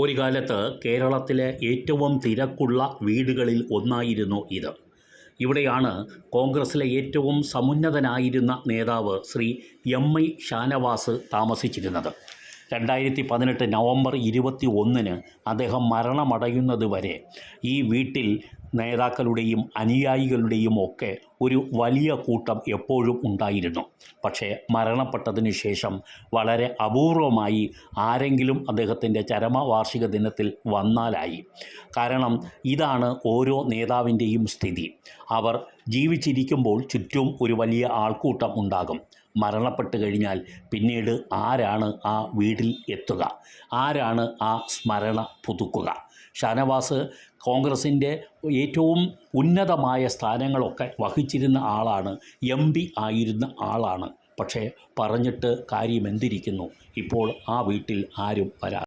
ഒരു കാലത്ത് കേരളത്തിലെ ഏറ്റവും തിരക്കുള്ള വീടുകളിൽ ഒന്നായിരുന്നു ഇത്. ഇവിടെയാണ് കോൺഗ്രസിലെ ഏറ്റവും സമുന്നതനായിരുന്ന നേതാവ് ശ്രീ എം.ഐ. ഷാനവാസ് താമസിച്ചിരുന്നത്. 2018 നവംബർ 21 അദ്ദേഹം മരണമടയുന്നതുവരെ ഈ വീട്ടിൽ നേതാക്കളുടെയും അനുയായികളുടെയും ഒക്കെ ഒരു വലിയ കൂട്ടം എപ്പോഴും ഉണ്ടായിരുന്നു. പക്ഷേ മരണപ്പെട്ടതിന് ശേഷം വളരെ അപൂർവമായി ആരെങ്കിലും അദ്ദേഹത്തിൻ്റെ ചരമവാർഷിക ദിനത്തിൽ വന്നാലായി. കാരണം ഇതാണ് ഓരോ നേതാവിൻ്റെയും സ്ഥിതി. അവർ ജീവിച്ചിരിക്കുമ്പോൾ ചുറ്റും ഒരു വലിയ ആൾക്കൂട്ടം ഉണ്ടാകും. മരണപ്പെട്ട് കഴിഞ്ഞാൽ പിന്നീട് ആരാണ് ആ വീട്ടിൽ എത്തുക? ആരാണ് ആ സ്മരണ പുതുക്കുക? ഷാനവാസ് കോൺഗ്രസിൻ്റെ ഏറ്റവും ഉന്നതമായ സ്ഥാനങ്ങളൊക്കെ വഹിച്ചിരുന്ന ആളാണ്, MP ആയിരുന്ന ആളാണ്. പക്ഷേ പറഞ്ഞിട്ട് കാര്യമെന്തിരിക്കുന്നു? ഇപ്പോൾ ആ വീട്ടിൽ ആരും